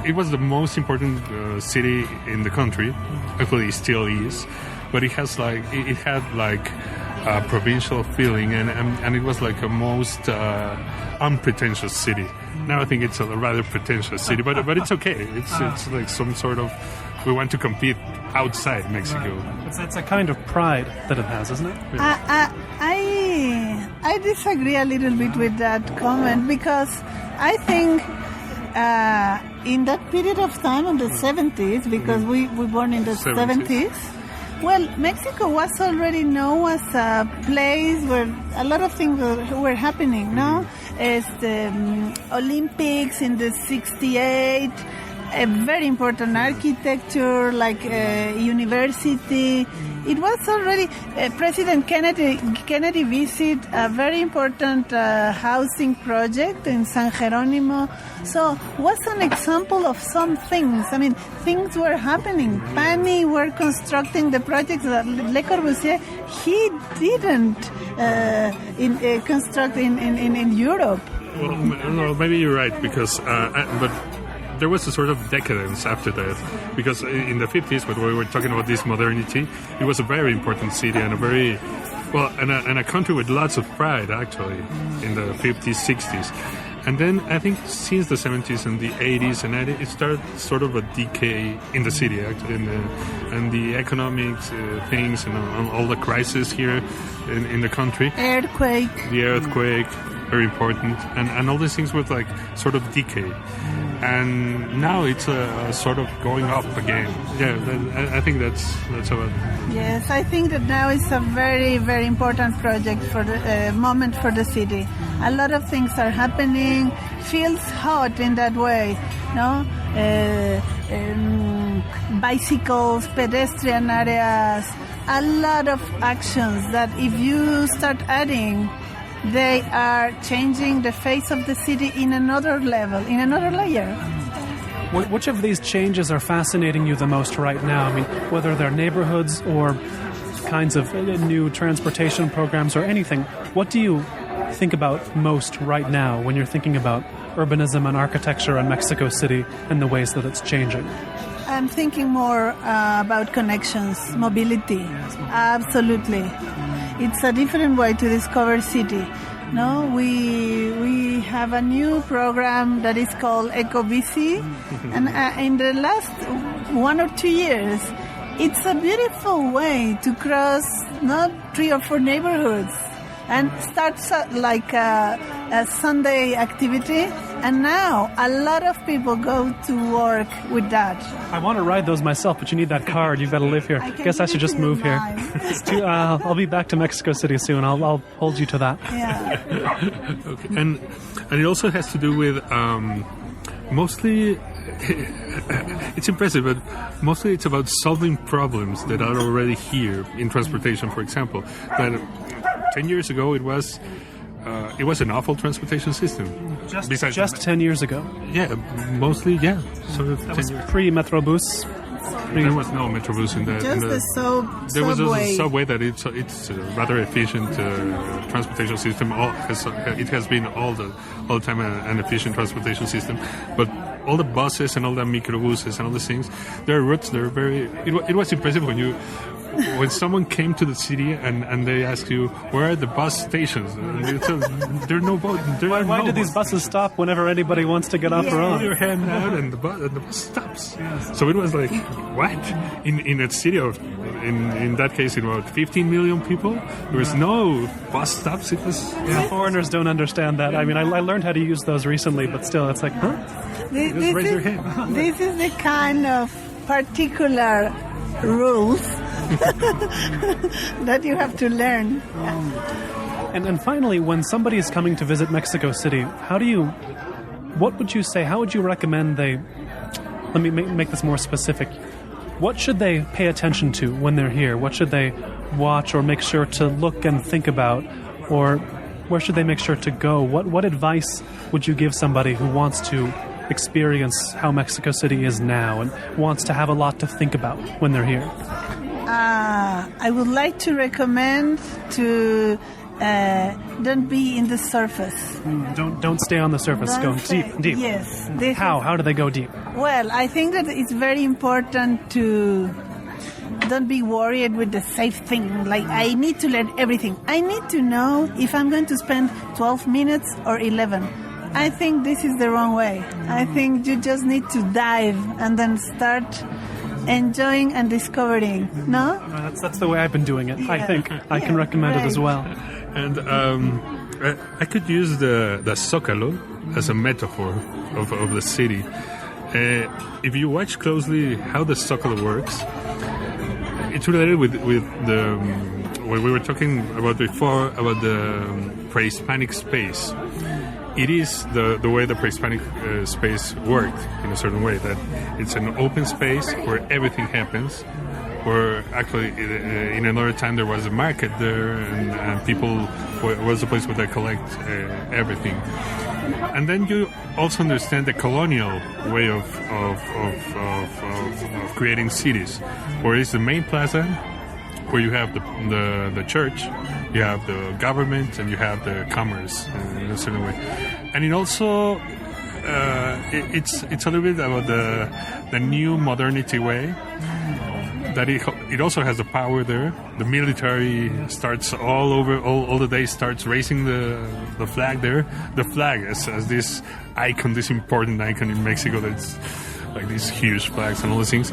It was the most important city in the country. Actually, it still is. But it had a provincial feeling, and it was like a most unpretentious city. Now I think it's a rather pretentious city, but it's okay. It's like some sort of, we want to compete outside Mexico. It's a kind of pride that it has, isn't it? I disagree a little bit with that comment, because I think in that period of time, in the 70s, because we were born in the 70s, well, Mexico was already known as a place where a lot of things were happening, no? As the Olympics in the 68, a very important architecture, like university. It was already President Kennedy visited a very important housing project in San Jerónimo. So was an example of some things. I mean, things were happening. Pani were constructing the projects that Le Corbusier, he didn't construct in Europe. Well, maybe you're right, because but there was a sort of decadence after that, because in the 50s, when we were talking about this modernity, it was a very important city and a very and a country with lots of pride, actually, in the 50s, 60s. And then I think since the 70s and the 80s and 90s, it started sort of a decay in the city, actually, and the economic things and all the crises here in the country. The earthquake, very important, and all these things with like sort of decay. And now it's sort of going up again. Yeah, I think that's about it. Yes, I think that now it's a very, very important project for the moment for the city. A lot of things are happening. Feels hot in that way, no? Bicycles, pedestrian areas, a lot of actions that if you start adding, they are changing the face of the city in another level, in another layer. Which of these changes are fascinating you the most right now? I mean, whether they're neighborhoods or kinds of new transportation programs or anything, what do you think about most right now when you're thinking about urbanism and architecture in Mexico City and the ways that it's changing? I'm thinking more about connections, mobility. Absolutely. It's a different way to discover city. No, we have a new program that is called EcoBici, and in the last 1 or 2 years, it's a beautiful way to cross not 3 or 4 neighborhoods and start like a Sunday activity. And now a lot of people go to work with that. I want to ride those myself, but you need that card. You've got to live here. Guess I should just move here. I'll be back to Mexico City soon. I'll hold you to that. Yeah. Okay. And it also has to do with mostly. It's impressive, but mostly it's about solving problems that are already here in transportation, for example. That 10 years ago it was an awful transportation system. Just 10 years ago? Yeah, mostly, yeah. Sort of that was pre-Metrobus? There was no Metrobus in that. There was a subway that it's a rather efficient transportation system. It has been all the time an efficient transportation system. But all the buses and all the microbuses and all these things, their routes, they're very... It was impressive when someone came to the city and they asked you, where are the bus stations? There are no boats. Why do these buses stop whenever anybody wants to get off or on? Put your hand out and the bus stops. Yes. So it was like, what? In a city of, in that case, about 15 million people, there was no bus stops. It was... Yeah. Foreigners don't understand that. I mean, I learned how to use those recently, but still, it's like, huh? Just raise your hand. This is the kind of particular rules that you have to learn. And finally, when somebody is coming to visit Mexico City, what would you say, how would you recommend let me make this more specific. What should they pay attention to when they're here? What should they watch or make sure to look and think about? Or where should they make sure to go? What advice would you give somebody who wants to experience how Mexico City is now and wants to have a lot to think about when they're here? I would like to recommend to don't be in the surface. Don't stay on the surface. Go deep. Yes. How do they go deep? Well, I think that it's very important to don't be worried with the safe thing. Like, I need to learn everything. I need to know if I'm going to spend 12 minutes or 11. I think this is the wrong way. I think you just need to dive and then start enjoying and discovering. No? That's the way I've been doing it. Yeah. I think I can recommend it as well. And I could use the Zócalo as a metaphor of the city. If you watch closely how the Zócalo works, it's related with the what we were talking about before about the pre-Hispanic space. it is the way the pre-Hispanic space worked in a certain way, that it's an open space where everything happens, where actually in another time there was a market there, and people was a place where they collect everything. And then you also understand the colonial way of creating cities, where it's the main plaza, where you have the church, you have the government, and you have the commerce in a certain way. And it also it's a little bit about the new modernity way, that it also has the power there. The military starts all the day starts raising the flag there. The flag as this icon, this important icon in Mexico, that's like these huge flags and all these things.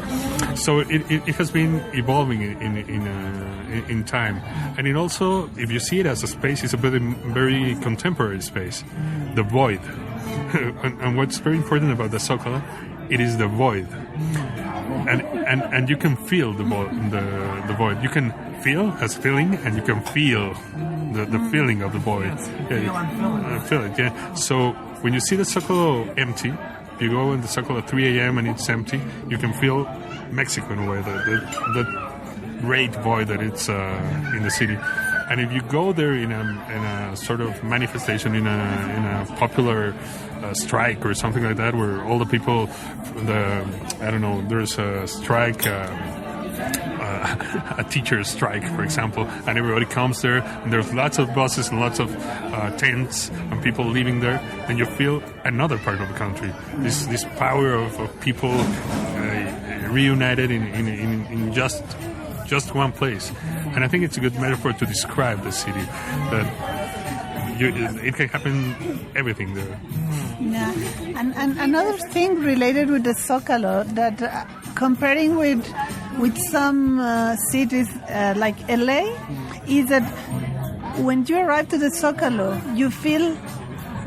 So it has been evolving in time. And it also, if you see it as a space, it's a very contemporary space. The void. And what's very important about the Zócalo, it is the void. And you can feel the void. You can feel as feeling, and you can feel the feeling of the void. Feel it, yeah. So when you see the Zócalo empty, you go in the Zócalo at 3 a.m. and it's empty, you can feel Mexico in a way, the great void that it's in the city. And if you go there in a sort of manifestation, in a popular strike or something like that, where all the people, there's a strike, a teacher's strike, for example, and everybody comes there, and there's lots of buses and lots of tents and people living there, and you feel another part of the country. This power of people reunited in just one place. And I think it's a good metaphor to describe the city, that it can happen everything there. Yeah, and another thing related with the Zócalo, that comparing with some cities like LA, is that when you arrive to the Zócalo, you feel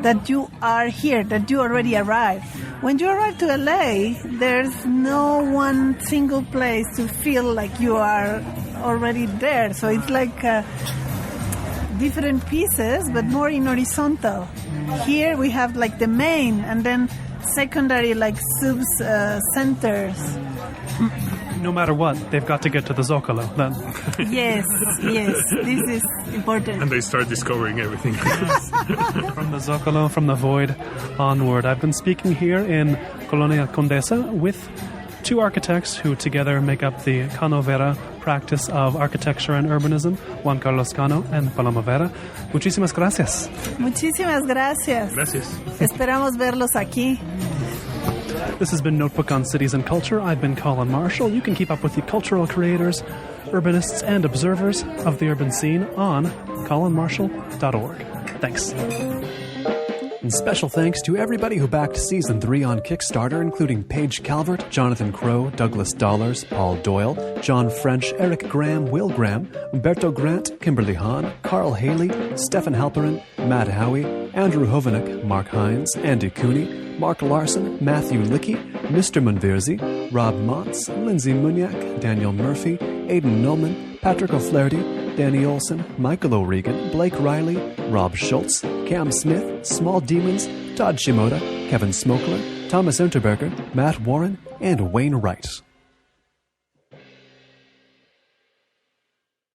that you are here, that you already arrived. When you arrive to LA, there's no one single place to feel like you are already there. So it's like different pieces, but more in horizontal. Here we have like the main, and then secondary like centers. No matter what, they've got to get to the Zócalo then. Yes, this is important. And they start discovering everything. From the Zócalo, from the void onward. I've been speaking here in Colonia Condesa with two architects who together make up the Cano Vera practice of architecture and urbanism, Juan Cano and Paloma Vera. Muchísimas gracias. Muchísimas gracias. Gracias. Esperamos verlos aquí. This has been Notebook on Cities and Culture. I've been Colin Marshall. You can keep up with the cultural creators, urbanists, and observers of the urban scene on colinmarshall.org. Thanks. And special thanks to everybody who backed Season 3 on Kickstarter, including Paige Calvert, Jonathan Crow, Douglas Dollars, Paul Doyle, John French, Eric Graham, Will Graham, Umberto Grant, Kimberly Hahn, Carl Haley, Stefan Halperin, Matt Howie, Andrew Hovanek, Mark Hines, Andy Cooney, Mark Larson, Matthew Lickey, Mr. Munvirzi, Rob Motz, Lindsay Muniak, Daniel Murphy, Aidan Nullman, Patrick O'Flaherty, Danny Olson, Michael O'Regan, Blake Riley, Rob Schultz, Cam Smith, Small Demons, Todd Shimoda, Kevin Smokler, Thomas Unterberger, Matt Warren, and Wayne Wright.